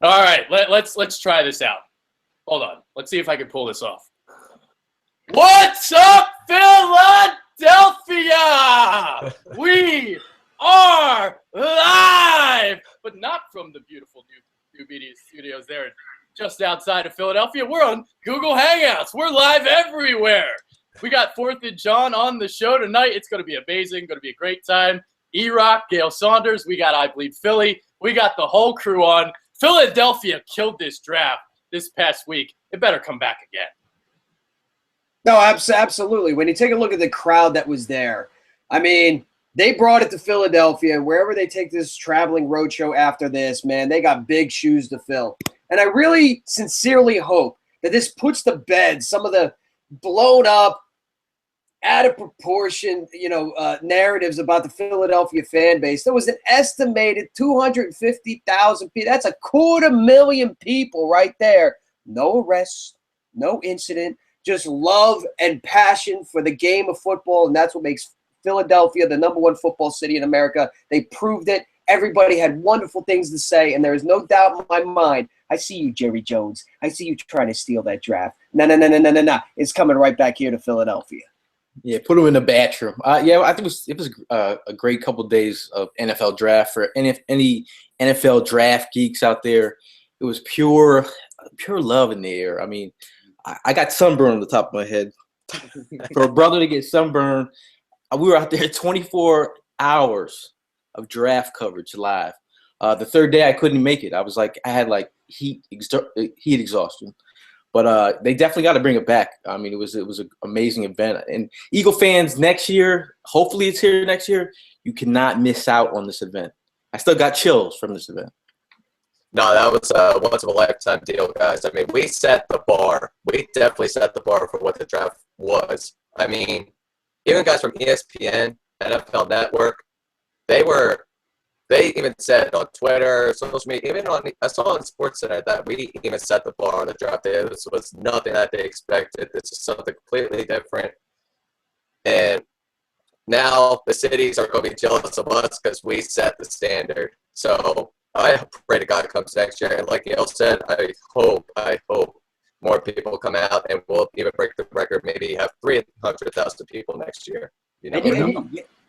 All right, let's try this out. Hold on. Let's see if I can pull this off. What's up, Philadelphia? We are live, but not from the beautiful new media studios there just outside of Philadelphia. We're on Google Hangouts. We're live everywhere. We got 4th and John on the show tonight. It's going to be amazing. Going to be a great time. EROCK, Gayle Saunders. We got IBleedPhilly. We got the whole crew on. Philadelphia killed this draft this past week. It better come back again. No, absolutely. When you take a look at the crowd that was there, I mean, they brought it to Philadelphia. Wherever they take this traveling roadshow after this, man, they got big shoes to fill. And I really sincerely hope that this puts to bed some of the blown up, out of proportion, narratives about the Philadelphia fan base. There was an estimated 250,000 people. That's 250,000 people right there. No arrests, no incident, just love and passion for the game of football, and that's what makes Philadelphia the #1 football city in America. They proved it. Everybody had wonderful things to say, and there is no doubt in my mind. I see you, Jerry Jones. I see you trying to steal that draft. No. It's coming right back here to Philadelphia. Yeah, put him in the bathroom. I think it was a great couple of days of NFL draft for any NFL draft geeks out there. It was pure love in the air. I mean, I got sunburn on the top of my head. For a brother to get sunburned, we were out there 24 hours of draft coverage live. The third day I couldn't make it. I had heat exhaustion. But they definitely got to bring it back. I mean, it was an amazing event. And Eagle fans, next year, hopefully it's here next year, you cannot miss out on this event. I still got chills from this event. No, that was a once-in-a-lifetime deal, guys. I mean, we set the bar. We definitely set the bar for what the draft was. I mean, even guys from ESPN, NFL Network, they even said on Twitter, social media, I saw on SportsCenter that we even set the bar on the draft day. This was nothing that they expected. This is something completely different. And now the cities are going to be jealous of us because we set the standard. So I pray to God it comes next year. And like Gayle said, I hope more people come out and we'll even break the record, maybe have 300,000 people next year. You know?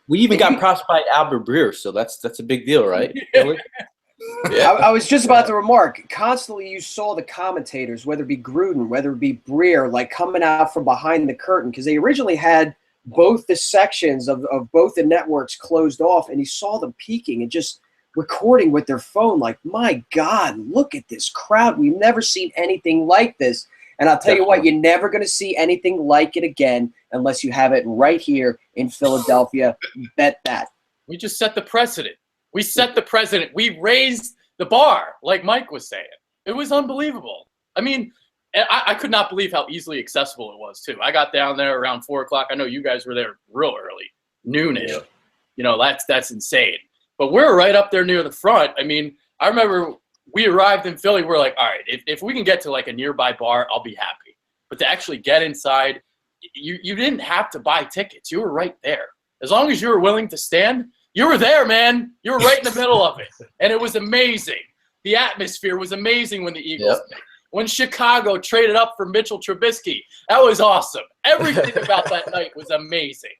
We even got props by Albert Breer, so that's a big deal, right? Yeah. I was just about to remark, constantly you saw the commentators, whether it be Gruden, whether it be Breer, coming out from behind the curtain, because they originally had both the sections of both the networks closed off, and you saw them peeking and just recording with their phone my God, look at this crowd. We've never seen anything like this. And I'll tell you what, you're never going to see anything like it again unless you have it right here in Philadelphia. Bet that. We just set the precedent. We set the precedent. We raised the bar, like Mike was saying. It was unbelievable. I mean, I could not believe how easily accessible it was, too. I got down there around 4 o'clock. I know you guys were there real early, noonish. Yeah. That's insane. But we're right up there near the front. I mean, I remember we arrived in Philly. We're like, all right, if we can get to a nearby bar, I'll be happy. But to actually get inside, you didn't have to buy tickets. You were right there. As long as you were willing to stand, you were there, man. You were right in the middle of it. And it was amazing. The atmosphere was amazing when the Eagles picked. When Chicago traded up for Mitchell Trubisky, that was awesome. Everything about that night was amazing.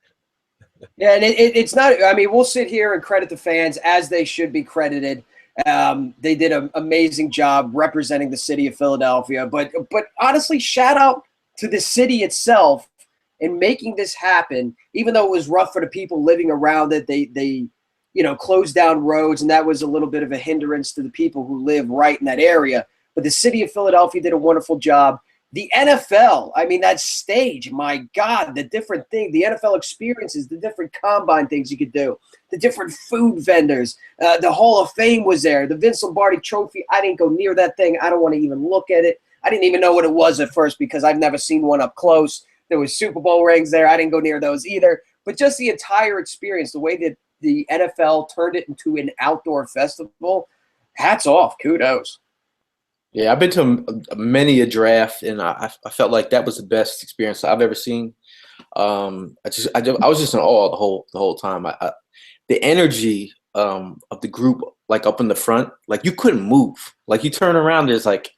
Yeah, and it's not – I mean, we'll sit here and credit the fans as they should be credited. They did an amazing job representing the city of Philadelphia. But honestly, shout out to the city itself in making this happen. Even though it was rough for the people living around it, they closed down roads, and that was a little bit of a hindrance to the people who live right in that area. But the city of Philadelphia did a wonderful job. The NFL, I mean, that stage, my God, the different thing, the NFL experiences, the different combine things you could do, the different food vendors, the Hall of Fame was there, the Vince Lombardi Trophy. I didn't go near that thing. I don't want to even look at it. I didn't even know what it was at first because I've never seen one up close. There was Super Bowl rings there. I didn't go near those either. But just the entire experience, the way that the NFL turned it into an outdoor festival, hats off, kudos. Yeah, I've been to many a draft, and I felt like that was the best experience I've ever seen. I was just in awe the whole time. The energy of the group like up in the front, like you couldn't move. Like you turn around, there's like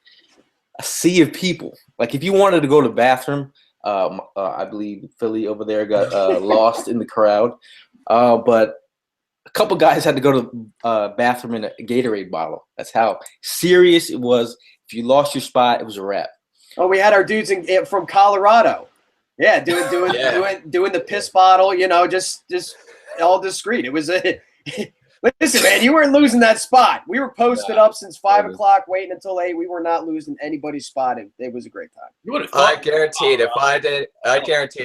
a sea of people. Like if you wanted to go to the bathroom, I believe Philly over there got lost in the crowd. But a couple guys had to go to the bathroom in a Gatorade bottle. That's how serious it was. If you lost your spot, it was a wrap. Oh, we had our dudes from Colorado. Yeah, doing the piss bottle, just all discreet. It was a listen, man, you weren't losing that spot. We were posted up since 5 o'clock, waiting until 8. We were not losing anybody's spot. It was a great time. You would have thought. I guaranteed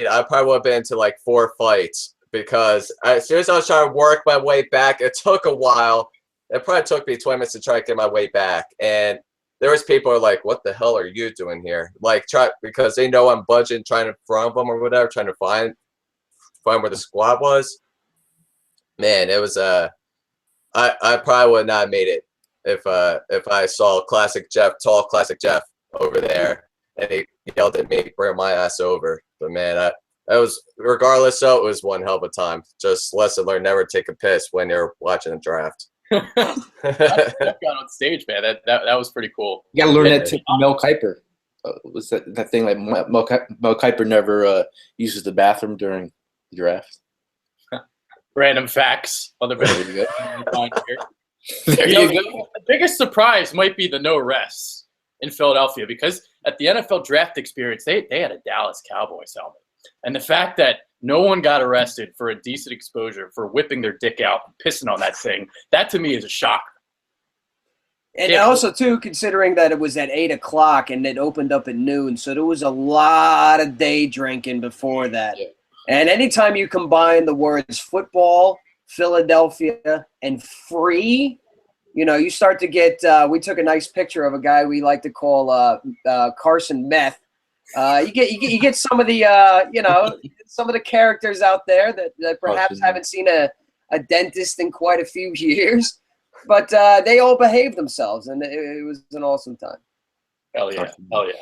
I probably would have been to like 4 fights because as soon as I was trying to work my way back, it took a while. It probably took me 20 minutes to try to get my way back. And there was people who are like, what the hell are you doing here? Like, because they know I'm budging, trying to front them or whatever, trying to find where the squad was. Man, it was I probably would not have made it if I saw tall classic Jeff over there and he yelled at me, bring my ass over. But man, that was, regardless, so it was one hell of a time. Just lesson learned: never take a piss when you're watching a draft. Jeff got on stage, man. That was pretty cool. You got to learn that tip from Mel Kiper. Was that thing like Mel Kiper never uses the bathroom during the draft? Random facts. Other There you go. There you go. The biggest surprise might be the no rests in Philadelphia because at the NFL draft experience, they had a Dallas Cowboys helmet. And the fact that no one got arrested for a decent exposure for whipping their dick out and pissing on that thing, that to me is a shocker. And also, too, considering that it was at 8 o'clock and it opened up at noon, so there was a lot of day drinking before that. Yeah. And anytime you combine the words football, Philadelphia, and free, you start to get we took a nice picture of a guy we like to call Carson Meth. You get some of the some of the characters out there that perhaps haven't seen a dentist in quite a few years, but they all behaved themselves, and it was an awesome time. Hell yeah. Hell yeah.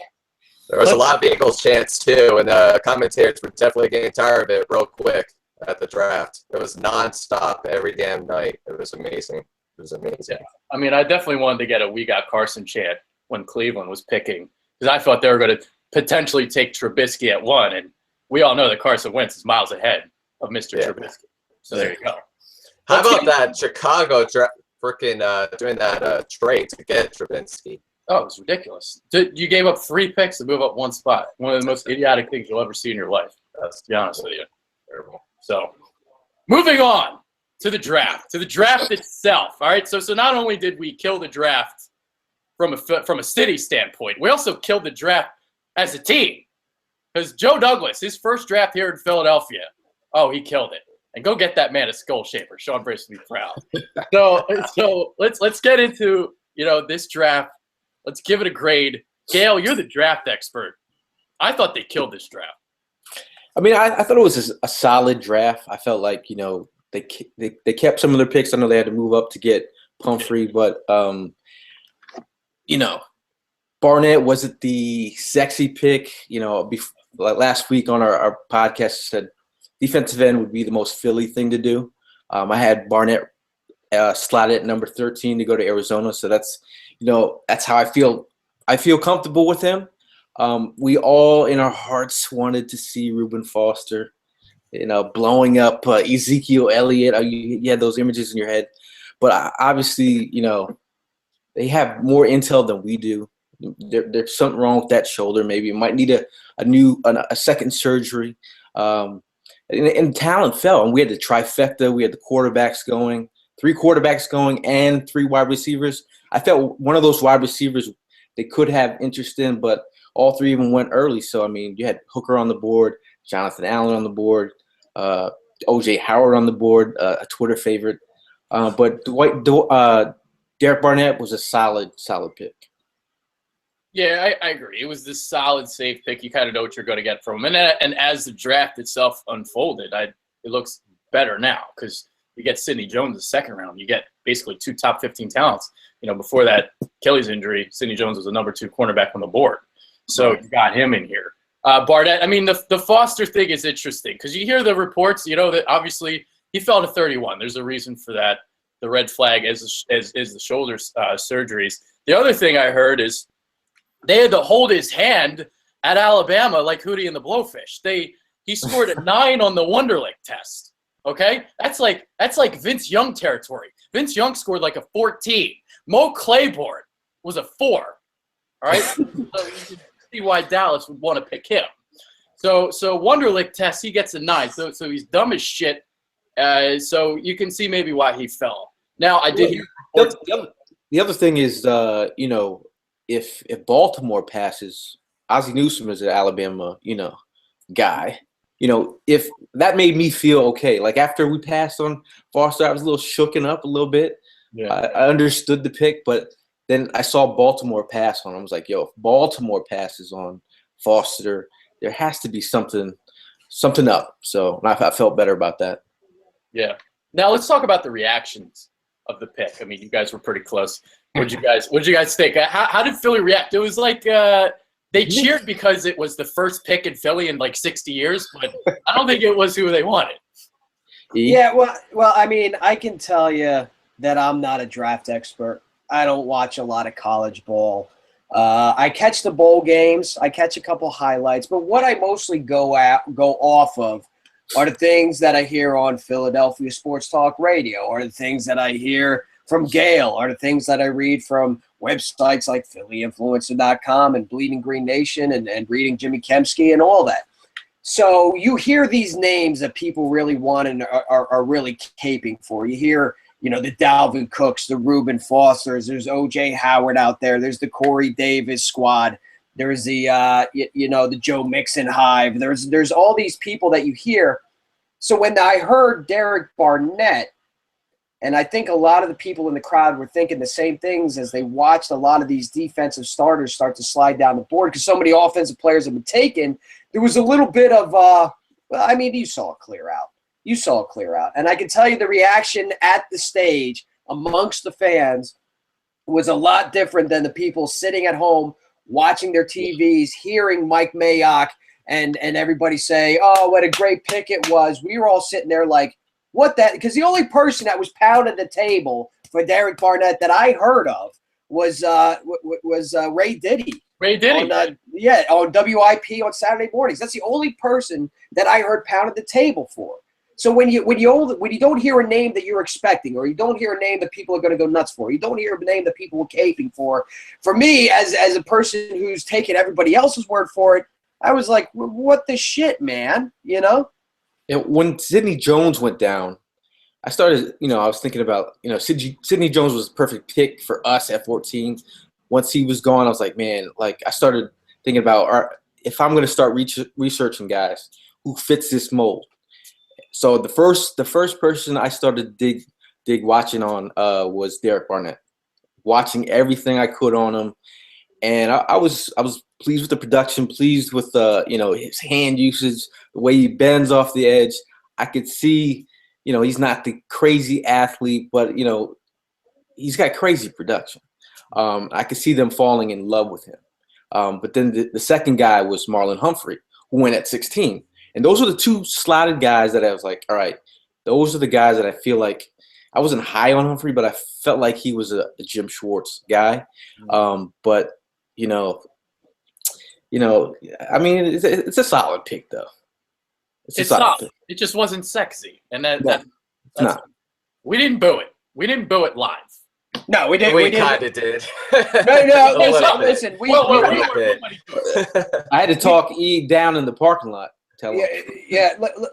There was a lot of Eagles chants too, and the commentators were definitely getting tired of it real quick at the draft. It was nonstop every damn night. It was amazing. It was amazing. Yeah. I mean, I definitely wanted to get a "We Got Carson" chant when Cleveland was picking because I thought they were going to potentially take Trubisky at 1, and we all know that Carson Wentz is miles ahead of Mr. Trubisky. So there you go. How about that Chicago freaking doing that trade to get Trubisky? Oh, it was ridiculous. You gave up 3 picks to move up 1 spot. One of the most idiotic things you'll ever see in your life. To be honest with you. Terrible. So, moving on to the draft itself. All right. So not only did we kill the draft from a city standpoint, we also killed the draft as a team. Because Joe Douglas, his first draft here in Philadelphia, he killed it. And go get that man a skull shaper. Sean Brace will be proud. So let's get into this draft. Let's give it a grade. Gayle, you're the draft expert. I thought they killed this draft. I mean, I thought it was a solid draft. I felt like, they kept some of their picks. I know they had to move up to get Pumphrey, but, Barnett wasn't the sexy pick. Last week on our podcast, I said defensive end would be the most Philly thing to do. I had Barnett slotted at number 13 to go to Arizona, so that's how I feel. I feel comfortable with him. We all in our hearts wanted to see Reuben Foster, blowing up Ezekiel Elliott. You had those images in your head. But obviously, they have more intel than we do. There's something wrong with that shoulder. Maybe it might need a second surgery. And talent fell. And we had the trifecta. We had the quarterbacks going, 3 quarterbacks going, and 3 wide receivers. I felt one of those wide receivers they could have interest in, but all 3 even went early. So, I mean, you had Hooker on the board, Jonathan Allen on the board, O.J. Howard on the board, a Twitter favorite. But Derek Barnett was a solid pick. Yeah, I agree. It was this solid, safe pick. You kind of know what you're going to get from him. And as the draft itself unfolded, it looks better now because you get Sidney Jones the second round. You get basically 2 top 15 talents. Before that Achilles injury, Sidney Jones was the number 2 cornerback on the board. So you got him in here. Barnett, I mean, the Foster thing is interesting because you hear the reports, that obviously he fell to 31. There's a reason for that. the red flag is the shoulder surgeries. The other thing I heard is they had to hold his hand at Alabama like Hootie and the Blowfish. He scored a 9 on the Wonderlic test. Okay, that's like Vince Young territory. Vince Young scored like a 14. Mo Claiborne was a 4. All right, so you can see why Dallas would want to pick him. So Wonderlic test, he gets a 9. So he's dumb as shit. So you can see maybe why he fell. Now I did hear the other thing is, you know, if Baltimore passes, Ozzie Newsome is an Alabama, you know, guy. You know, if that made me feel okay. Like after we passed on Foster, I was a little shooken up a little bit. Yeah. I understood the pick, but then I saw Baltimore pass on. I was like, yo, if Baltimore passes on Foster, there has to be something up. So I felt better about that. Yeah. Now let's talk about the reactions of the pick. I mean, you guys were pretty close. What'd you guys think? How did Philly react? It was like they cheered because it was the first pick in Philly in like 60 years, but I don't think it was who they wanted. Yeah, well, I mean, I can tell you that I'm not a draft expert. I don't watch a lot of college ball. I catch the bowl games. I catch a couple highlights, but what I mostly go off of are the things that I hear on Philadelphia Sports Talk Radio, or the things that I hear from Gayle, or the things that I read from websites like PhillyInfluencer.com and Bleeding Green Nation and reading Jimmy Kempski and all that. So you hear these names that people really want and are really caping for. You hear, you know, the Dalvin Cooks, the Reuben Fosters. There's O.J. Howard out there. There's the Corey Davis squad. There's the, you know, the Joe Mixon hive. There's all these people that you hear. So when I heard Derek Barnett, and I think a lot of the people in the crowd were thinking the same things as they watched a lot of these defensive starters start to slide down the board because so many offensive players have been taken, there was a little bit of, well, I mean, you saw it clear out. You saw it clear out. And I can tell you the reaction at the stage amongst the fans was a lot different than the people sitting at home watching their TVs, hearing Mike Mayock and everybody say, oh, what a great pick it was. We were all sitting there like, what that? Because the only person that was pounding the table for Derek Barnett that I heard of was Ray Diddy. Ray Diddy. On WIP on Saturday mornings. That's the only person that I heard pounding the table for. So when you don't hear a name that you're expecting, or you don't hear a name that people are going to go nuts for, you don't hear a name that people were caping for me as a person who's taken everybody else's word for it, I was like, what the shit, man? You know? And when Sidney Jones went down, I started, you know, I was thinking about, you know, Sidney Jones was a perfect pick for us at 14. Once he was gone, I was like, man, like I started thinking about if I'm going to start researching guys who fits this mold. So the first person I started dig watching on was Derek Barnett, watching everything I could on him, and I was pleased with the production, pleased with you know, his hand usage, the way he bends off the edge. I could see, you know, he's not the crazy athlete, but you know, he's got crazy production. I could see them falling in love with him. But then the second guy was Marlon Humphrey, who went at 16. And those are the two slotted guys that I was like, all right, those are the guys that I feel like I wasn't high on Humphrey, but I felt like he was a Jim Schwartz guy. But you know, I mean, it's a solid pick though. It's solid. It just wasn't sexy, and that's not. We didn't boo it. We didn't boo it live. No, we didn't. We kind of did. No, listen. I had to talk E down in the parking lot.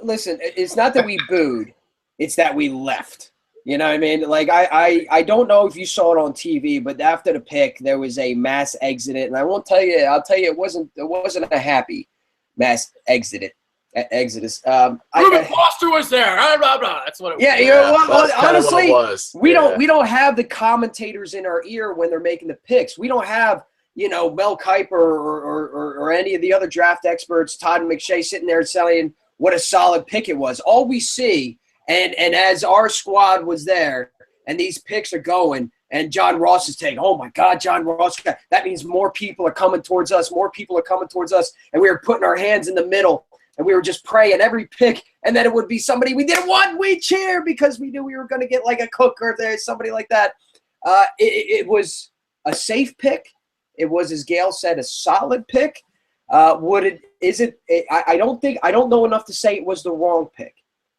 Listen, it's not that we booed. It's that we left. You know what I mean? Like, I don't know if you saw it on TV, but after the pick, there was a mass exodus. And I'll tell you, it wasn't a happy mass exodus. Reuben Foster was there. Blah, blah. That's what it was. Yeah, you know, well, honestly, we don't have the commentators in our ear when they're making the picks. We don't have, you know, Mel Kiper or any of the other draft experts, Todd McShay, sitting there saying what a solid pick it was. All we see, and as our squad was there, and these picks are going, and John Ross is taking, oh my God, John Ross, that means more people are coming towards us. More people are coming towards us, and we were putting our hands in the middle. and we were just praying every pick, and then it would be somebody we didn't want, we cheer because we knew we were going to get like a Cook or somebody like that. It was a safe pick. It was, as Gayle said, a solid pick. I don't know enough to say it was the wrong pick.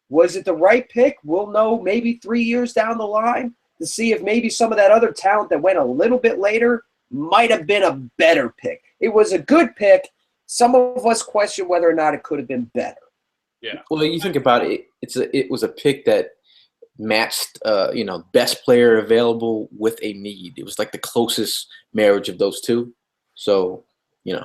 Was it the right pick? We'll know maybe 3 years down the line to see if maybe some of that other talent that went a little bit later might have been a better pick. It was a good pick. Some of us question whether or not it could have been better. Yeah. Well, you think about it, it was a pick that matched, best player available with a need. It was like the closest marriage of those two. So, I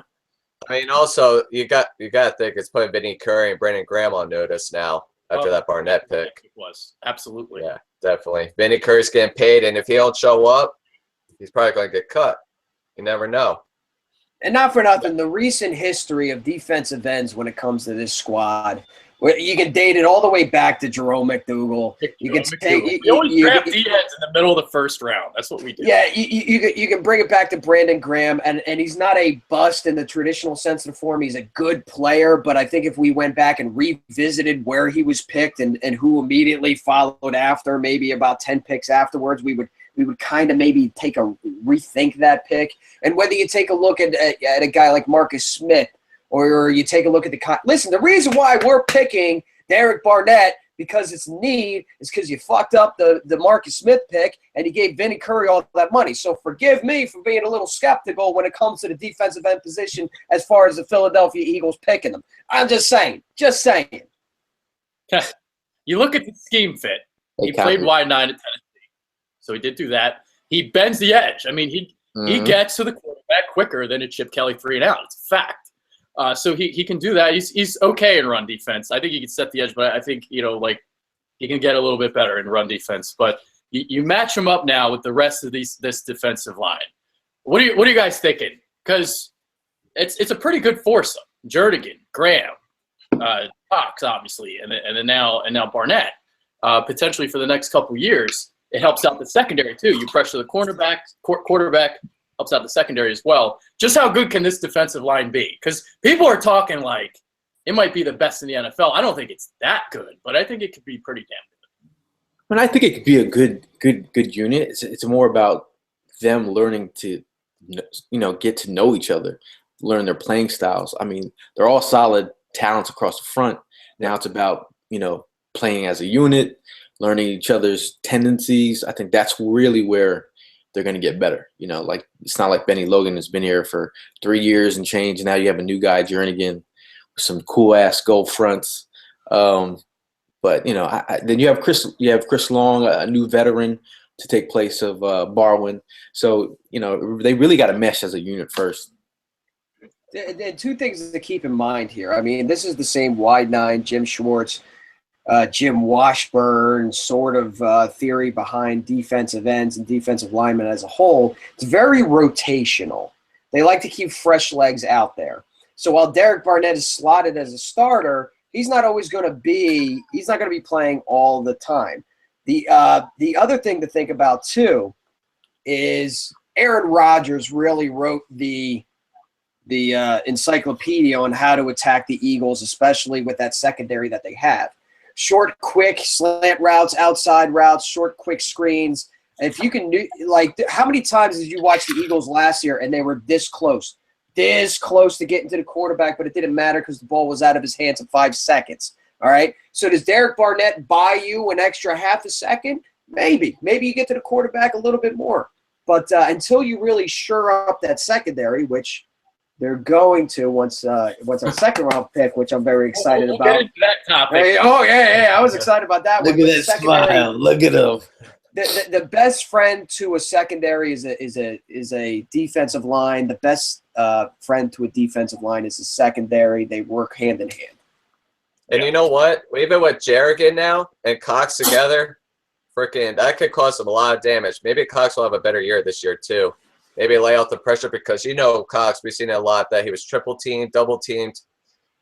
mean, also you got to think it's putting Vinny Curry and Brandon Graham on notice now after that Barnett pick. It was absolutely. Yeah, definitely. Vinny Curry's getting paid, and if he don't show up, he's probably going to get cut. You never know. And not for nothing, the recent history of defensive ends when it comes to this squad, where you can date it all the way back to Jerome McDougal. You can take we always draft D-ends in the middle of the first round. That's what we do. Yeah, you can bring it back to Brandon Graham, and he's not a bust in the traditional sense of the form. He's a good player, but I think if we went back and revisited where he was picked and who immediately followed after, maybe about 10 picks afterwards, we would kind of maybe rethink that pick. And whether you take a look at a guy like Marcus Smith, or you take a look at listen, the reason why we're picking Derek Barnett because it's need is because you fucked up the Marcus Smith pick and you gave Vinny Curry all that money. So forgive me for being a little skeptical when it comes to the defensive end position as far as the Philadelphia Eagles picking them. I'm just saying. You look at the scheme fit. He played wide 9 at Tennessee, so he did do that. He bends the edge. I mean, he gets to the quarterback quicker than a Chip Kelly 3-and-out. It's a fact. So he can do that. He's okay in run defense. I think he can set the edge, but I think he can get a little bit better in run defense. But you match him up now with the rest of this defensive line. What are you guys thinking? Because it's a pretty good foursome. Jernigan, Graham, Cox, obviously, and then now Barnett. Potentially for the next couple years, it helps out the secondary too. You pressure the quarterback helps out the secondary as well. Just how good can this defensive line be? Because people are talking like it might be the best in the NFL. I don't think it's that good, but I think it could be pretty damn good. And I think it could be a good unit. It's more about them learning to, get to know each other, learn their playing styles. I mean, they're all solid talents across the front. Now it's about, playing as a unit, learning each other's tendencies. I think that's really where they're going to get better. It's not like Benny Logan has been here for 3 years and change. Now you have a new guy, Jernigan, with some cool ass gold fronts. But then you have Chris Long, a new veteran, to take place of Barwin. So they really got to mesh as a unit first. There are two things to keep in mind here. I mean, this is the same wide 9, Jim Schwartz, Jim Washburn sort of theory behind defensive ends and defensive linemen as a whole. It's very rotational. They like to keep fresh legs out there. So while Derek Barnett is slotted as a starter, he's not going to be playing all the time. The other thing to think about too is Aaron Rodgers really wrote the encyclopedia on how to attack the Eagles, especially with that secondary that they have. Short, quick slant routes, outside routes, short, quick screens. If you can how many times did you watch the Eagles last year and they were this close to getting to the quarterback, but it didn't matter because the ball was out of his hands in 5 seconds. All right. So does Derek Barnett buy you an extra half a second? Maybe you get to the quarterback a little bit more, but until you really shore up that secondary, which they're going to once our second round pick, which I'm very excited about. Get into that topic. Hey, I was excited about that. Look one. at that smile. Look at him. The best friend to a secondary is a defensive line. The best friend to a defensive line is a secondary. They work hand in hand. And you know what? Even with Jernigan now and Cox together, that could cause them a lot of damage. Maybe Cox will have a better year this year too. Maybe lay out the pressure because Cox, we've seen it a lot that he was triple teamed, double teamed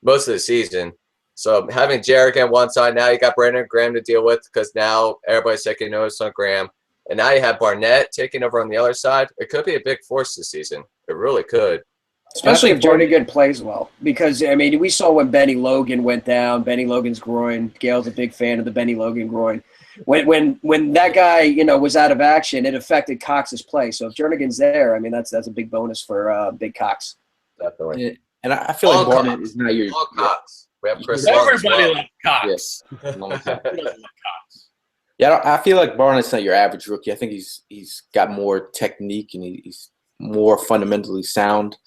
most of the season. So having Jernigan on one side, now you got Brandon Graham to deal with because now everybody's taking notice on Graham. And now you have Barnett taking over on the other side. It could be a big force this season. It really could. Especially if Jernigan plays well, because I mean we saw when Benny Logan went down. Benny Logan's groin. Gale's a big fan of the Benny Logan groin. When that guy was out of action, it affected Cox's play. So if Jernigan's there, I mean that's a big bonus for Big Cox. Definitely. And I feel like Barnett is not your Cox. We have Chris. Everybody loves Cox. Yeah, I feel like Barnett's not your average rookie. I think he's got more technique and he's more fundamentally sound.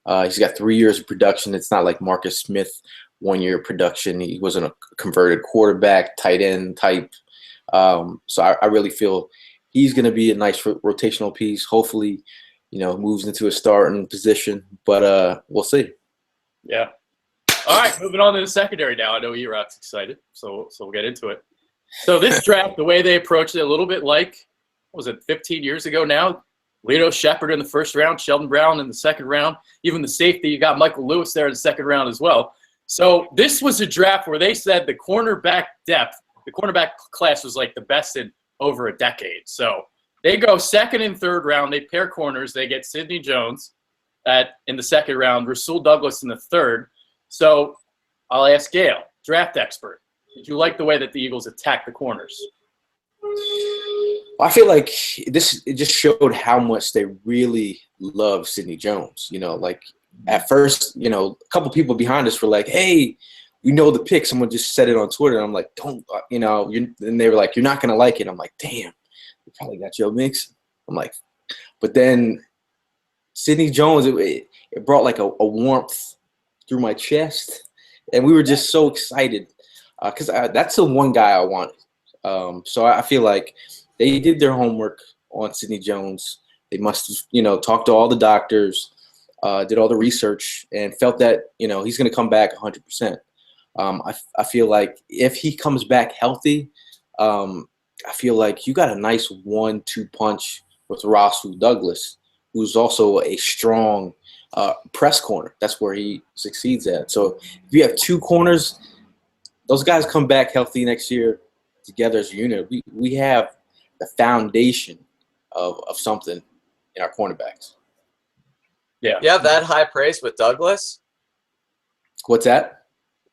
He's got 3 years of production. It's not like Marcus Smith, 1 year of production. He wasn't a converted quarterback, tight end type. So I really feel he's going to be a nice rotational piece. Hopefully, moves into a starting position, but we'll see. Yeah. All right, moving on to the secondary now. I know EROCK's excited, so we'll get into it. So this draft, the way they approached it, a little bit like, what was it, 15 years ago now? Lito Shepard in the first round, Sheldon Brown in the second round. Even the safety, you got Michael Lewis there in the second round as well. So this was a draft where they said the cornerback depth, the cornerback class was like the best in over a decade. So they go second and third round. They pair corners. They get Sidney Jones in the second round, Rasul Douglas in the third. So I'll ask Gayle, draft expert. Did you like the way that the Eagles attacked the corners? I feel like it just showed how much they really love Sidney Jones. Like at first, a couple people behind us were like, "Hey, we know the pick." Someone just said it on Twitter, and I'm like, "Don't," and they were like, "You're not gonna like it." I'm like, "Damn, you probably got Joe Mixon." I'm like, but then Sidney Jones, it brought like a warmth through my chest, and we were just so excited because that's the one guy I wanted. So I feel like they did their homework on Sidney Jones. They must have, talked to all the doctors, did all the research, and felt that, he's going to come back 100%. I feel like if he comes back healthy, I feel like you got a nice 1-2 punch with Rasul Douglas, who's also a strong press corner. That's where he succeeds at. So if you have two corners, those guys come back healthy next year together as a unit. We have the foundation of something in our cornerbacks. Yeah. You have that high praise with Douglas? What's that?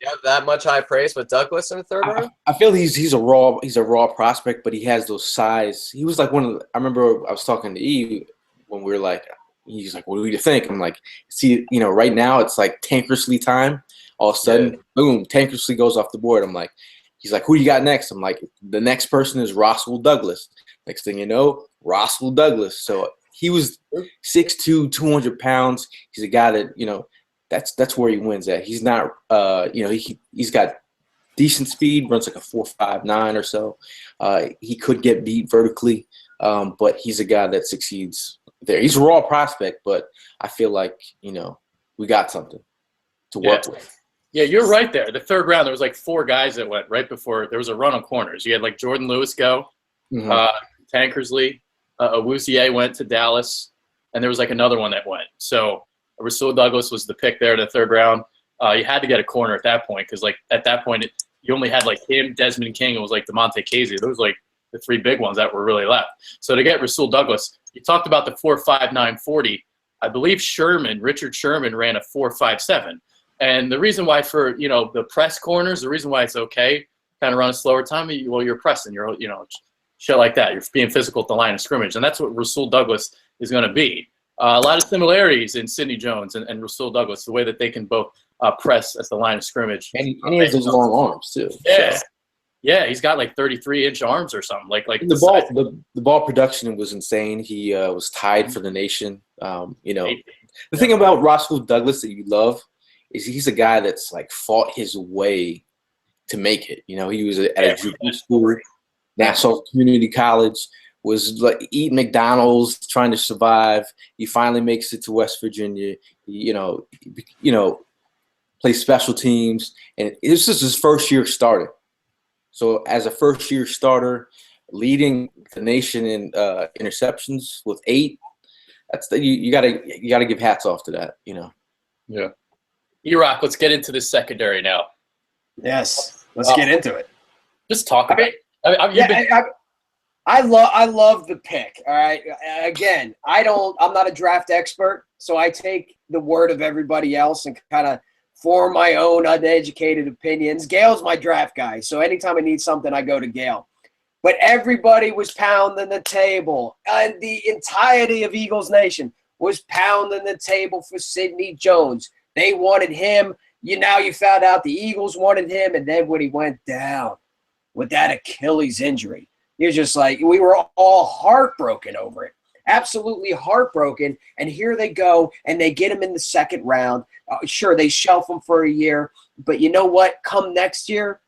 You have that much high praise with Douglas in the third round? I feel he's a raw prospect, but he has those size. He was like I remember I was talking to Eve when we were like, he's like, "What do you think?" I'm like, "See, right now it's like Tankersley time. All of a sudden, boom, Tankersley goes off the board." I'm like, he's like, "Who you got next?" I'm like, "The next person is Rasul Douglas." Next thing you know, Rasul Douglas. So he was 6'2", 200 pounds. He's a guy that, that's where he wins at. He's not, he's got decent speed, runs like a 4.59 or so. He could get beat vertically, but he's a guy that succeeds there. He's a raw prospect, but I feel like, we got something to work with. Yeah, you're right there. The third round, there was like 4 guys that went right before. There was a run on corners. You had like Jordan Lewis go, Tankersley, Awuzie went to Dallas, and there was like another one that went. So Rasul Douglas was the pick there in the third round. You had to get a corner at that point because, like, at that point, you only had like him, Desmond King, and was like DeMonte Casey. Those were like the 3 big ones that were really left. So to get Rasul Douglas, you talked about the 4.59 40. I believe Richard Sherman ran a 4.57. And the reason why for, the press corners, the reason why it's okay, kind of run a slower time, you're pressing, shit like that. You're being physical at the line of scrimmage. And that's what Rasul Douglas is going to be. A lot of similarities in Sidney Jones and Rasul Douglas, the way that they can both press at the line of scrimmage. And he has those long arms, too. Yeah. So. Yeah, he's got like 33-inch arms or something. Like the ball production was insane. He was tied for the nation. The thing about Rasul Douglas that you love is he's a guy that's like fought his way to make it. He was at a junior school, Nassau Community College, was like eating McDonald's, trying to survive. He finally makes it to West Virginia. He, plays special teams, and this is his first year starting. So as a first-year starter, leading the nation in interceptions with 8, you gotta give hats off to that. Yeah. EROCK, let's get into this secondary now. Yes, let's get into it. Just talk about it. I love the pick. All right. Again, I'm not a draft expert, so I take the word of everybody else and kind of form my own uneducated opinions. Gale's my draft guy, so anytime I need something, I go to Gale. But everybody was pounding the table, and the entirety of Eagles Nation was pounding the table for Sidney Jones. They wanted him. Now you found out the Eagles wanted him, and then when he went down with that Achilles injury, you're just like, we were all heartbroken over it. Absolutely heartbroken. And here they go, and they get him in the second round. Sure, they shelf him for a year, but you know what? Come next year,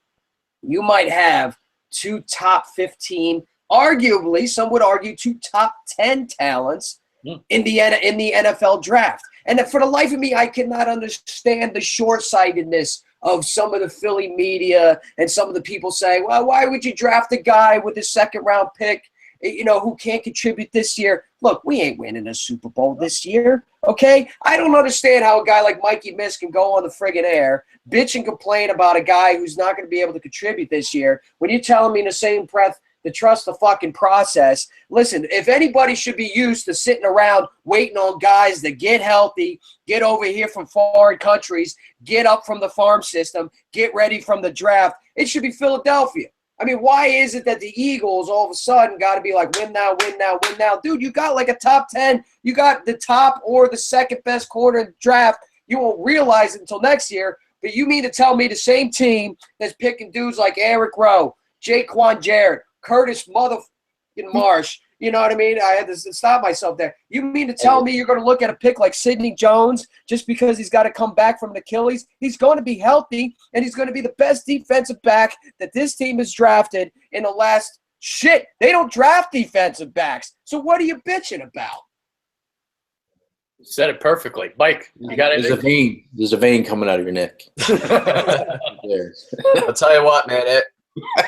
you might have 2 top 15, arguably, some would argue 2 top 10 talents in the NFL draft. And for the life of me, I cannot understand the short-sightedness of some of the Philly media and some of the people saying, well, why would you draft a guy with a second-round pick, who can't contribute this year? Look, we ain't winning a Super Bowl this year, okay? I don't understand how a guy like Mikey Miss can go on the friggin' air, bitch and complain about a guy who's not going to be able to contribute this year when you're telling me in the same breath to trust the fucking process. Listen, if anybody should be used to sitting around waiting on guys that get healthy, get over here from foreign countries, get up from the farm system, get ready from the draft, it should be Philadelphia. I mean, why is it that the Eagles all of a sudden got to be like, win now, win now, win now? Dude, you got like a top 10. You got the top or the second best corner in the draft. You won't realize it until next year. But you mean to tell me the same team that's picking dudes like Eric Rowe, Jaquan Jarrett, Curtis motherfucking Marsh, you know what I mean? I had to stop myself there. You mean to tell me you're going to look at a pick like Sidney Jones just because he's got to come back from an Achilles? He's going to be healthy, and he's going to be the best defensive back that this team has drafted in the last – shit, they don't draft defensive backs. So what are you bitching about? You said it perfectly. Mike, you got it. There's a vein coming out of your neck. I'll tell you what, man.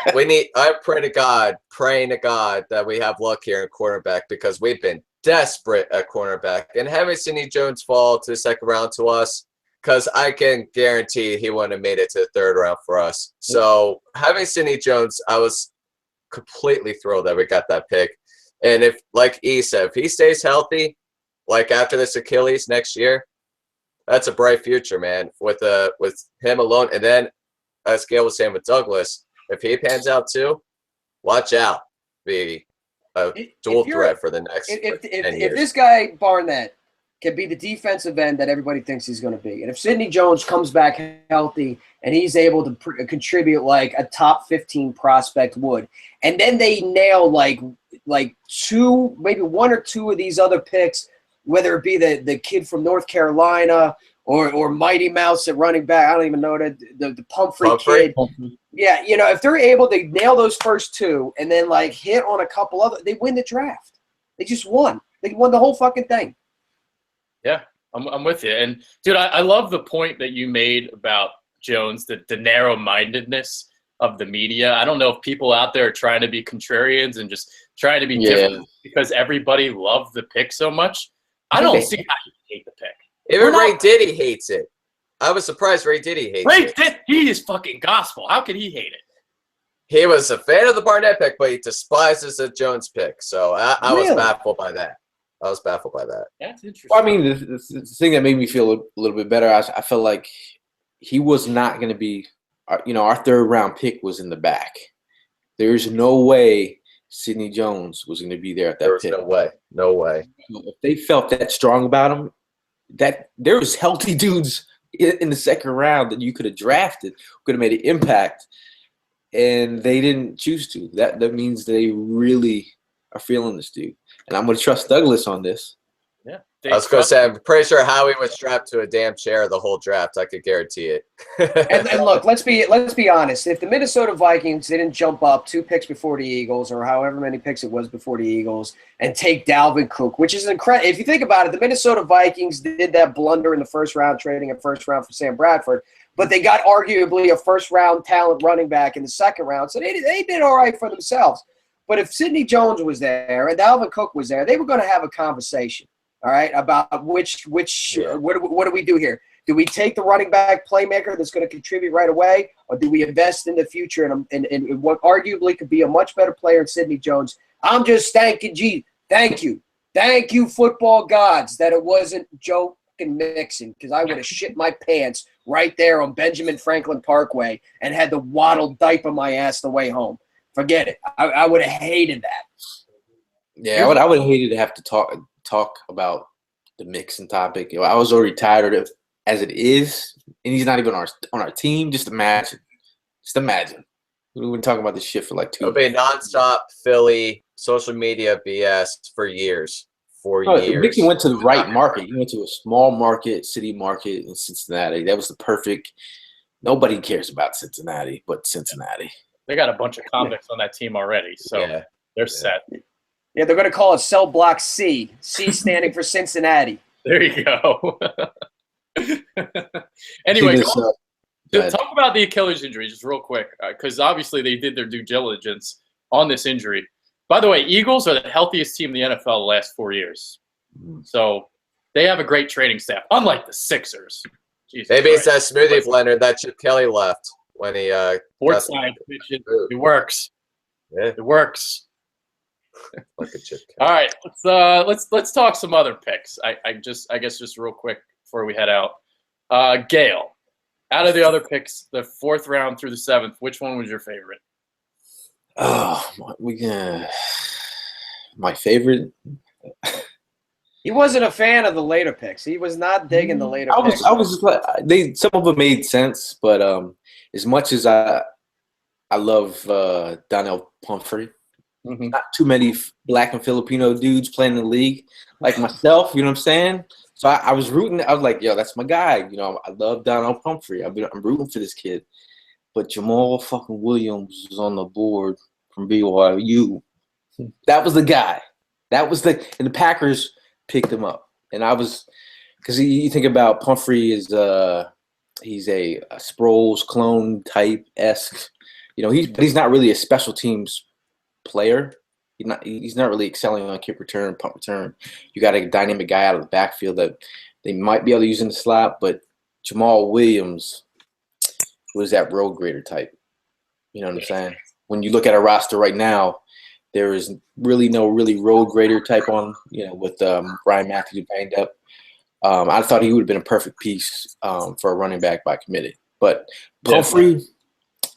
I praying to God that we have luck here in cornerback because we've been desperate at cornerback. And having Sidney Jones fall to the second round to us, because I can guarantee he wouldn't have made it to the third round for us. So having Sidney Jones, I was completely thrilled that we got that pick. And if, like E said, if he stays healthy, like after this Achilles next year, that's a bright future, man, with him alone. And then, as Gayle was saying with Douglas, if he pans out too, watch out. Be a dual threat for the next 10 years. If this guy, Barnett, can be the defensive end that everybody thinks he's going to be, and if Sidney Jones comes back healthy and he's able to contribute like a top 15 prospect would, and then they nail like 2, maybe 1 or 2 of these other picks, whether it be the kid from North Carolina or Mighty Mouse at running back, I don't even know the Pumphrey kid. Yeah, if they're able to nail those first 2 and then like hit on a couple other, they win the draft. They just won. They won the whole fucking thing. Yeah, I'm with you. And dude, I love the point that you made about Jones, the narrow-mindedness of the media. I don't know if people out there are trying to be contrarians and just trying to be different because everybody loved the pick so much. I don't see how you hate the pick. Even Ray Diddy hates it. I was surprised Ray Diddy hates it. He is fucking gospel. How could he hate it? He was a fan of the Barnett pick, but he despises the Jones pick. So I was baffled by that. That's interesting. Well, I mean, the thing that made me feel a little bit better, I felt like he was not going to be, our third round pick was in the back. There's no way Sidney Jones was going to be there at that pick. No way. If they felt that strong about him, that there was healthy dudes in the second round that you could have drafted, could have made an impact, and they didn't choose to. That means they really are feeling this dude. And I'm going to trust Douglas on this. Yeah. I was going to say, I'm pretty sure Howie was strapped to a damn chair the whole draft. I could guarantee it. and look, let's be honest. If the Minnesota Vikings didn't jump up 2 picks before the Eagles, or however many picks it was before the Eagles, and take Dalvin Cook, which is incredible. If you think about it, the Minnesota Vikings did that blunder in the first round, trading a first round for Sam Bradford, but they got arguably a first round talent running back in the second round, so they did all right for themselves. But if Sidney Jones was there and Dalvin Cook was there, they were going to have a conversation, all right, about what do we do here? Do we take the running back playmaker that's going to contribute right away, or do we invest in the future in what arguably could be a much better player in Sidney Jones? I'm just thanking G. Thank you Thank you, football gods, that it wasn't Joe and Mixon, because I would have shit my pants right there on Benjamin Franklin Parkway and had to waddle diaper my ass the way home. Forget it. I would have hated that. Yeah, I would have hated to have to talk about the Mixon topic. You know, I was already tired of it as it is, and he's not even on our team. Just imagine. We've been talking about this shit for like 2 It'll be nonstop Philly social media BS for years. Years. Mixon went to the right market. He went to a small market, city market in Cincinnati. That was the perfect. Nobody cares about Cincinnati but Cincinnati. They got a bunch of convicts on that team already, so they're set. Yeah, they're going to call it Cell Block C. C standing for Cincinnati. There you go. Anyway, talk about the Achilles injury just real quick, because obviously they did their due diligence on this injury. By the way, Eagles are the healthiest team in the NFL the last 4 years. So they have a great training staff, unlike the Sixers. Jesus Maybe Christ. it's that smoothie blender that Chip Kelly left when he Sports side, it works. Yeah. It works. Like a Chip Kelly. All right, let's talk some other picks. I guess just real quick before we head out. Gayle, out of the other picks, the 4th round through the 7th, which one was your favorite? Oh, my favorite. He wasn't a fan of the later picks. He was not digging the later picks. I was just like, some of them made sense, but as much as I love Donnell Pumphrey, not too many Black and Filipino dudes playing in the league like myself. You know what I'm saying? So I was rooting. I was like, yo, that's my guy. You know, I love Donnell Pumphrey. I'm rooting for this kid. But Jamal fucking Williams was on the board from BYU. That was the guy. And the Packers picked him up. And I was, because you think about Pumphrey he's a Sproles clone type-esque. You know, he's not really a special teams player. He's not really excelling on kick return, punt return. You got a dynamic guy out of the backfield that they might be able to use in the slot, but Jamal Williams was that road grader type. You know what I'm saying? When you look at a roster right now, there is really no road grader type on, you know, with Ryan Matthews banged up. I thought he would have been a perfect piece for a running back by committee. But Pumphrey,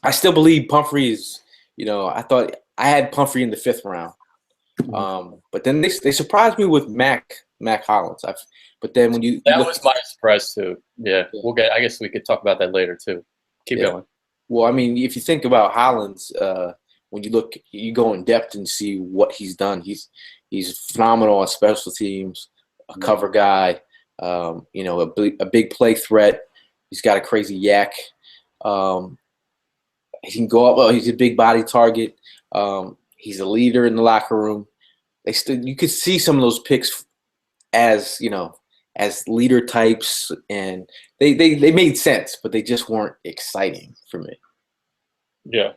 I still believe Pumphrey is, you know, I had Pumphrey in the 5th round. But then they surprised me with Mac Hollins. But then when you that was my surprise too. Yeah, I guess we could talk about that later too. Keep going. Well, I mean, if you think about Hollins, when you go in depth and see what he's done. He's phenomenal on special teams, a cover guy, you know, a big play threat. He's got a crazy yak. He can go up. Well, he's a big body target. He's a leader in the locker room. You could see some of those picks as, you know, as leader types, and they made sense, but they just weren't exciting for me. Yeah.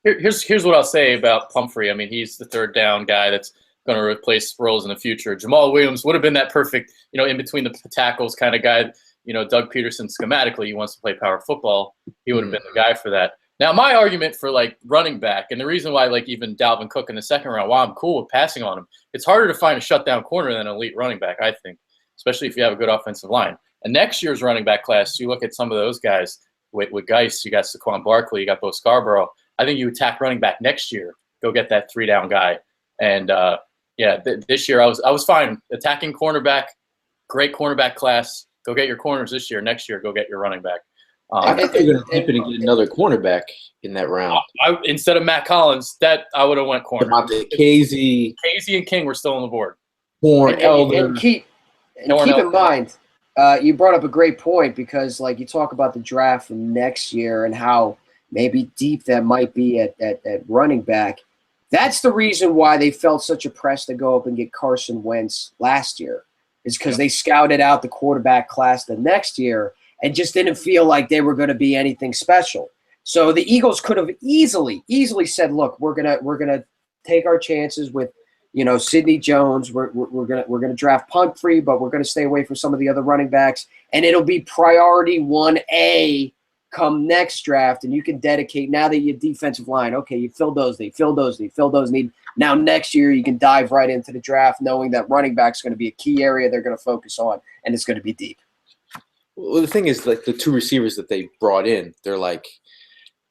Here's what I'll say about Pumphrey. I mean, he's the 3rd down guy that's going to replace Sproles in the future. Jamal Williams would have been that perfect, you know, in between the tackles kind of guy. You know, Doug Peterson schematically, he wants to play power football. He would have been the guy for that. Now, my argument for, like, running back, and the reason why, like, even Dalvin Cook in the 2nd round, while I'm cool with passing on him, it's harder to find a shutdown corner than an elite running back, I think, especially if you have a good offensive line. And next year's running back class, you look at some of those guys with Geis, you got Saquon Barkley, you got Bo Scarborough. I think you attack running back next year, go get that 3-down guy. And, this year I was fine. Attacking cornerback, great cornerback class. Go get your corners this year. Next year, go get your running back. I think they're going to dip in and get another cornerback in that round. Instead of Matt Collins, I would have went corner. Casey and King were still on the board. And keep in mind, you brought up a great point, because, like, you talk about the draft for next year and how maybe deep that might be at running back. That's the reason why they felt such a press to go up and get Carson Wentz last year, is because they scouted out the quarterback class the next year and just didn't feel like they were going to be anything special. So the Eagles could have easily said, "Look, we're gonna take our chances with, you know, Sidney Jones. We're gonna draft Pumphrey, but we're gonna stay away from some of the other running backs, and it'll be priority 1A come next draft, and you can dedicate now that your defensive line. Okay, you fill those need Now next year you can dive right into the draft knowing that running back's going to be a key area they're going to focus on, and it's going to be deep. Well, the thing is, like the two receivers that they brought in, they're like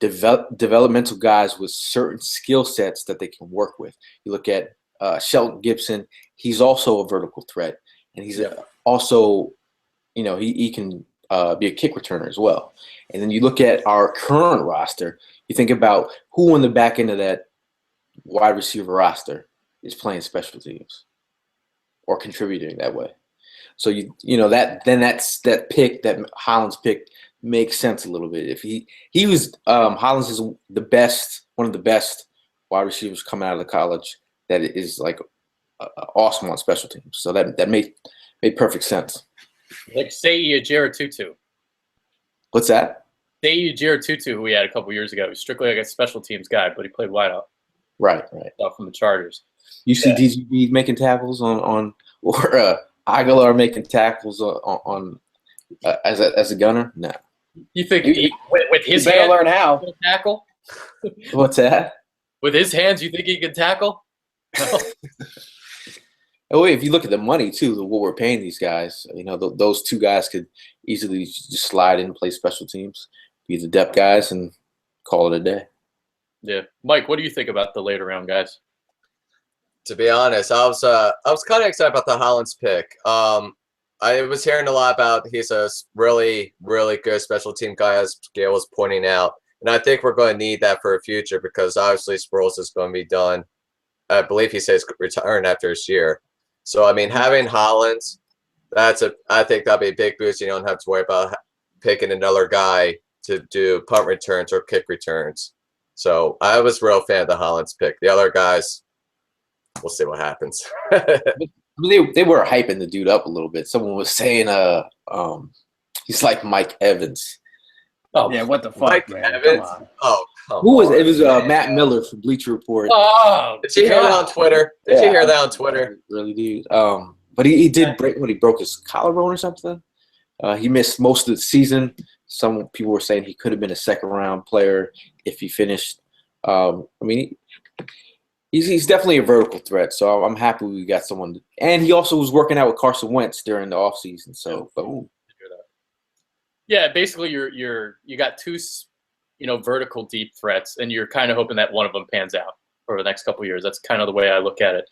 developmental guys with certain skill sets that they can work with. You look at Shelton Gibson; he's also a vertical threat, and he's also, he can be a kick returner as well. And then you look at our current roster, you think about who on the back end of that wide receiver roster is playing special teams or contributing that way. So that pick, that Hollins pick, makes sense a little bit. If he was Hollins is one of the best wide receivers coming out of the college that is like awesome on special teams. So that made perfect sense. Like Seiya Jared Tutu. What's that? Seiya Jared Tutu, who we had a couple years ago. He's strictly like a special teams guy, but he played wideout. Right. From the Chargers. You see DGB making tackles on or Aguilar making tackles on as a gunner? No. You think with his better hands, learn how he can tackle? What's that? With his hands, you think he can tackle? No. Oh, wait, if you look at the money too, what we're paying these guys, those two guys could easily just slide in and play special teams, be the depth guys, and call it a day. Yeah, Mike, what do you think about the later round guys? To be honest, I was kind of excited about the Hollins pick. I was hearing a lot about he's a really, really good special team guy, as Gayle was pointing out. And I think we're going to need that for the future because obviously Sproles is going to be done. I believe he says retiring after this year. So, I mean, having Hollins, I think that'll be a big boost. You don't have to worry about picking another guy to do punt returns or kick returns. So I was a real fan of the Hollins pick. The other guys, we'll see what happens. They were hyping the dude up a little bit. Someone was saying he's like Mike Evans. Oh yeah, what the fuck, Mike man? Evans? Come on. Who was it? It was Matt Miller from Bleacher Report. Oh, did you hear that on Twitter? Did you hear that on Twitter? Really, dude. But he did break when he broke his collarbone or something. He missed most of the season. Some people were saying he could have been a second-round player if he finished. He's definitely a vertical threat, so I'm happy we got someone. And he also was working out with Carson Wentz during the offseason. So, boom. Yeah, basically you got two, vertical deep threats, and you're kind of hoping that one of them pans out for the next couple of years. That's kind of the way I look at it.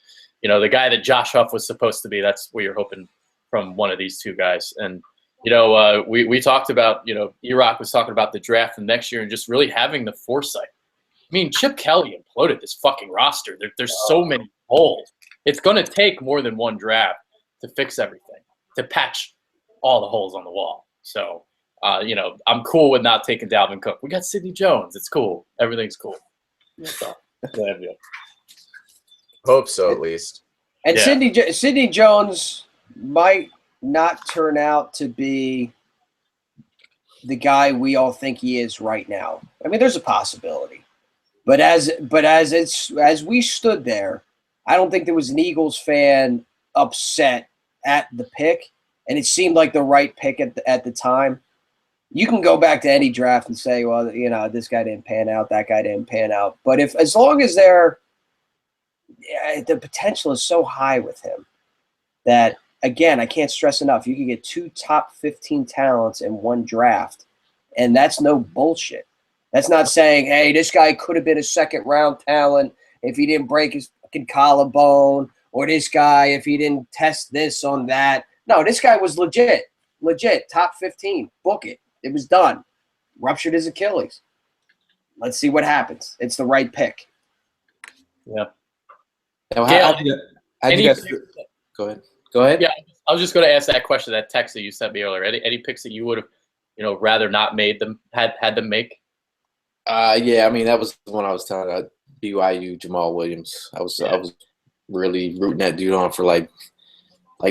The guy that Josh Huff was supposed to be, that's what you're hoping from one of these two guys. And we talked about, EROCK was talking about the draft the next year and just really having the foresight. I mean, Chip Kelly imploded this fucking roster. There's so many holes. It's going to take more than one draft to fix everything, to patch all the holes on the wall. So, I'm cool with not taking Dalvin Cook. We got Sidney Jones. It's cool. Everything's cool. So, yeah. Hope so, at least. And Yeah. Sidney Jones might not turn out to be the guy we all think he is right now. I mean, there's a possibility. But as we stood there, I don't think there was an Eagles fan upset at the pick, and it seemed like the right pick at the time. You can go back to any draft and say, well, this guy didn't pan out, that guy didn't pan out. But as long as the potential is so high with him that, again, I can't stress enough, you can get 2 top 15 talents in one draft, and that's no bullshit. That's not saying, hey, this guy could have been a second-round talent if he didn't break his fucking collarbone, or this guy if he didn't test this on that. No, this guy was legit, top 15. Book it. It was done. Ruptured his Achilles. Let's see what happens. It's the right pick. Yeah. Now, Gayle, how'd you guys go ahead. Yeah, I was just going to ask that question, that text that you sent me earlier. Any picks that you would have, rather not made them, had them make? Yeah, I mean, that was the one I was telling about, BYU Jamal Williams. I was really rooting that dude on for like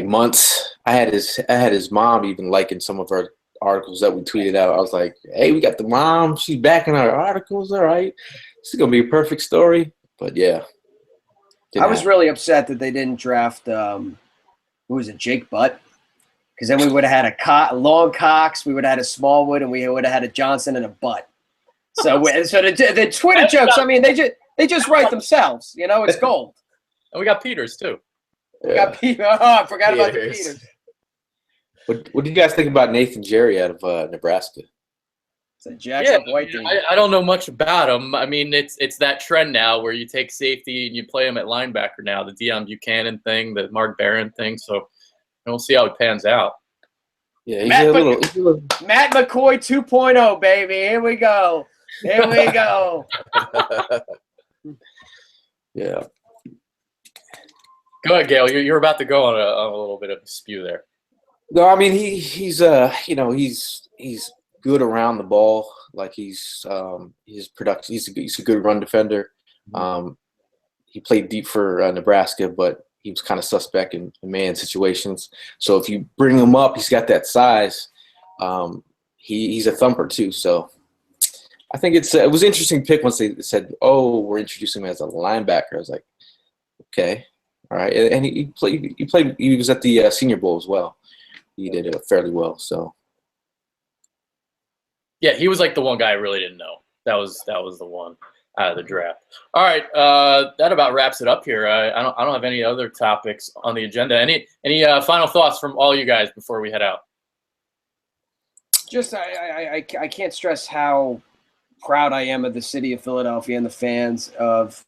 months. I had his mom even liking some of our articles that we tweeted out. I was like, hey, we got the mom. She's backing our articles. All right. This is going to be a perfect story. But, yeah. I was really upset that they didn't draft, who was it, Jake Butt? Because then we would have had a long Cox, we would have had a Smallwood, and we would have had a Johnson and a Butt. So the Twitter jokes, I mean, they They just write themselves. You know, it's gold. And we got Peters too. We got Peters. Oh, I forgot about the Peters. What do you guys think about Nathan Jerry out of Nebraska? It's a Jackson White thing. I don't know much about him. I mean, it's that trend now where you take safety and you play him at linebacker now, the Deion Buchanan thing, the Mark Barron thing. So we'll see how it pans out. Yeah, he's a little Matt McCoy 2.0, baby. Here we go. Here we go. Yeah. Go ahead, Gayle. You're about to go on a little bit of a spew there. No, I mean he's good around the ball. Like his production. He's a good run defender. He played deep for Nebraska, but he was kind of suspect in man situations. So if you bring him up, he's got that size. He's a thumper too. So I think it was an interesting pick once they said, "Oh, we're introducing him as a linebacker." I was like, "Okay, all right." And he played. He was at the Senior Bowl as well. He did it fairly well. So yeah, he was like the one guy I really didn't know. That was the one out of the draft. All right, that about wraps it up here. I don't have any other topics on the agenda. Any final thoughts from all you guys before we head out? Just I can't stress how proud I am of the city of Philadelphia and the fans of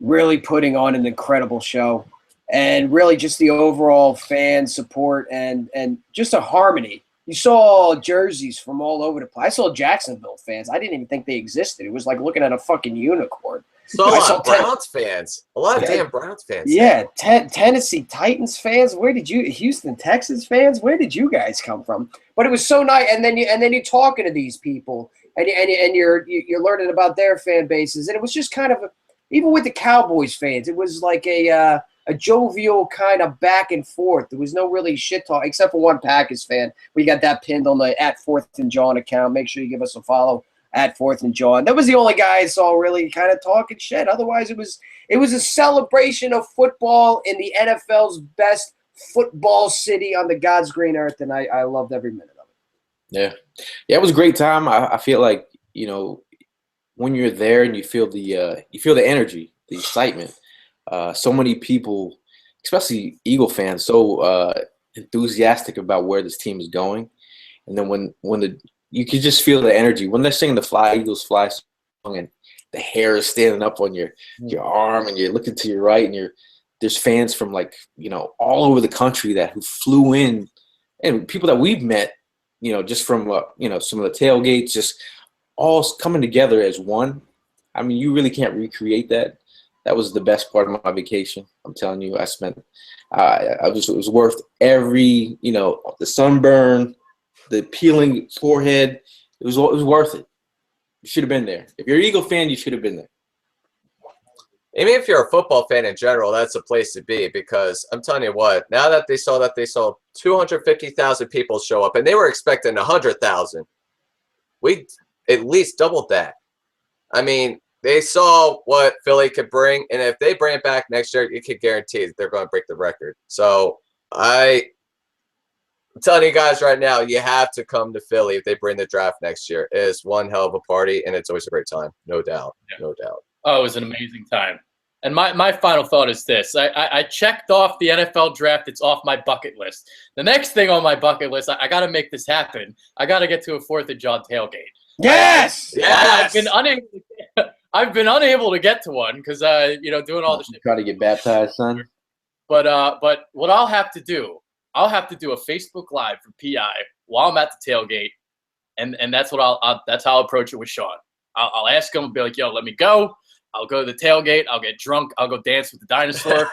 really putting on an incredible show, and really just the overall fan support and just a harmony. You saw jerseys from all over the place. I saw Jacksonville fans. I didn't even think they existed. It was like looking at a fucking unicorn. So a lot of Browns fans. A lot of damn Browns fans. Yeah, Tennessee Titans fans. Where did you? Houston Texans fans. Where did you guys come from? But it was so nice. And then you're talking to these people, and you're learning about their fan bases. And it was just kind of even with the Cowboys fans, it was like a jovial kind of back and forth. There was no really shit talk except for one Packers fan. We got that pinned on the @4th and JAWN account. Make sure you give us a follow @4th and JAWN. That was the only guy I saw really kind of talking shit. Otherwise, it was a celebration of football in the NFL's best football city on the God's green earth, and I loved every minute of it. Yeah, it was a great time. I feel like when you're there and you feel the energy, the excitement. So many people, especially Eagle fans, so enthusiastic about where this team is going, and then when you can just feel the energy when they're singing the "Fly Eagles Fly" song, and the hair is standing up on your arm, and you're looking to your right, and there's fans from all over the country who flew in, and people that we've met, just from some of the tailgates, just all coming together as one. I mean, you really can't recreate that. That was the best part of my vacation. I'm telling you, it was worth every, the sunburn, the peeling forehead. It was worth it. You should have been there. If you're an Eagle fan, you should have been there. Even if you're a football fan in general, that's a place to be, because I'm telling you what, now that they saw 250,000 people show up, and they were expecting 100,000, we at least doubled that. I mean, they saw what Philly could bring, and if they bring it back next year, you can guarantee that they're going to break the record. So I'm telling you guys right now, you have to come to Philly if they bring the draft next year. It is one hell of a party, and it's always a great time, no doubt, no doubt. Oh, it was an amazing time. And my final thought is this. I checked off the NFL draft. It's off my bucket list. The next thing on my bucket list, I got to make this happen. I got to get to a 4th of JAWN tailgate. Yes! Yes! I've been unable to get to one because doing all the shit. Trying to get baptized, son. But what I'll have to do a Facebook Live for PI while I'm at the tailgate, and that's what that's how I'll approach it with Sean. I'll ask him, be like, "Yo, let me go. I'll go to the tailgate. I'll get drunk. I'll go dance with the dinosaur.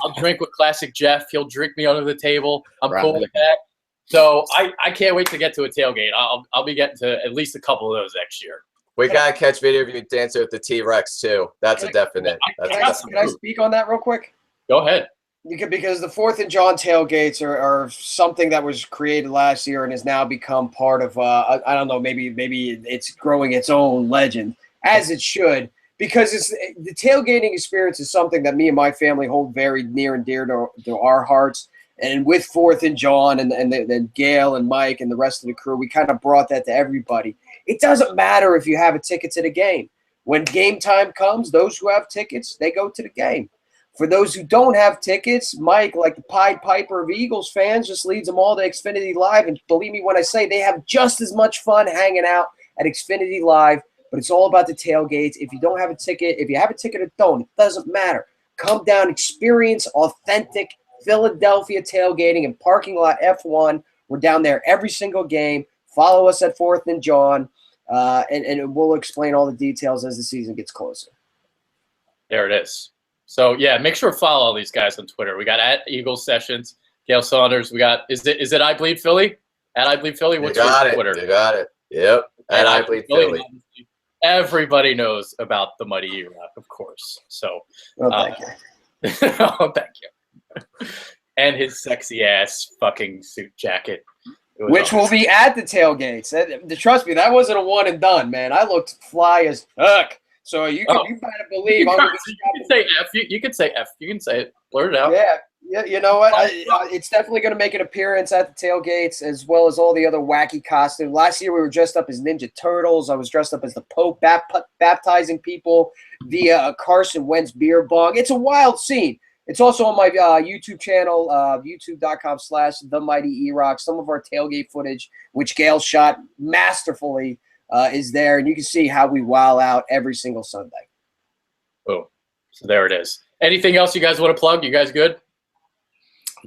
I'll drink with Classic Jeff. He'll drink me under the table. I'm cool with that." So I can't wait to get to a tailgate. I'll be getting to at least a couple of those next year. We gotta catch video of you dancing with the T-Rex too. That's a definite. Can I speak on that real quick? Go ahead. Because the 4th and JAWN tailgates are something that was created last year and has now become part of I don't know, maybe it's growing its own legend, as it should, because the tailgating experience is something that me and my family hold very near and dear to our hearts. And with 4th and JAWN and then Gayle and Mike and the rest of the crew, we kind of brought that to everybody. It doesn't matter if you have a ticket to the game. When game time comes, those who have tickets, they go to the game. For those who don't have tickets, Mike, like the Pied Piper of Eagles fans, just leads them all to Xfinity Live. And believe me when I say they have just as much fun hanging out at Xfinity Live, but it's all about the tailgates. If you don't have a ticket, if you have a ticket or don't, it doesn't matter. Come down, experience authentic Philadelphia tailgating in parking lot F1. We're down there every single game. Follow us at 4th and JAWN, and we'll explain all the details as the season gets closer. There it is. So, yeah, make sure to follow all these guys on Twitter. We got at Eagles Sessions, Gayle Saunders. We got, is it IBleedPhilly? At IBleedPhilly? What's your Twitter? You got it. Yep. At IBleedPhilly. Everybody knows about the mighty EROCK, of course. So, Thank you. oh, thank you. And his sexy ass fucking suit jacket. Which will be at the tailgates. Trust me, that wasn't a one and done, man. I looked fly as fuck. So you better believe you can say F. You can say F. You can say it. Blurt it out. Yeah. You know what? It's definitely going to make an appearance at the tailgates, as well as all the other wacky costumes. Last year we were dressed up as Ninja Turtles. I was dressed up as the Pope baptizing people via a Carson Wentz beer bong. It's a wild scene. It's also on my YouTube channel, youtube.com/TheMightyEROCK. Some of our tailgate footage, which Gayle shot masterfully, is there. And you can see how we wow out every single Sunday. Oh, so there it is. Anything else you guys want to plug? You guys good?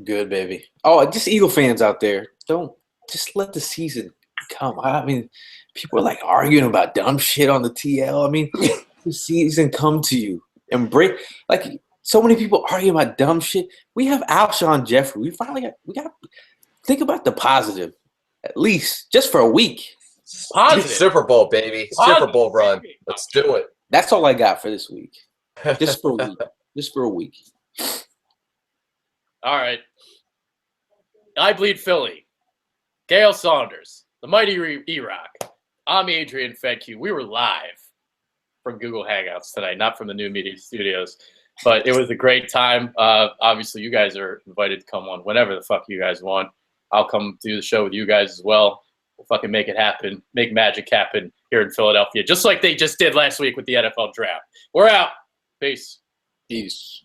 Good, baby. Oh, just Eagle fans out there, don't just let the season come. I mean, people are like arguing about dumb shit on the TL. I mean, the season come to you and break. Like, so many people arguing about dumb shit. We have Alshon Jeffrey. We got think about the positive, at least just for a week. Positive. Super Bowl, baby. Positive. Super Bowl run. Let's do it. That's all I got for this week. Just for a week. Just for a week. All right. IBleedPhilly, Gayle Saunders, the mighty EROCK. I'm Adrian Fedkiw. We were live from Google Hangouts tonight, not from the New Media Studios, but it was a great time. Obviously, you guys are invited to come on whenever the fuck you guys want. I'll come do the show with you guys as well. We'll fucking make it happen, make magic happen here in Philadelphia, just like they just did last week with the NFL draft. We're out. Peace. Peace.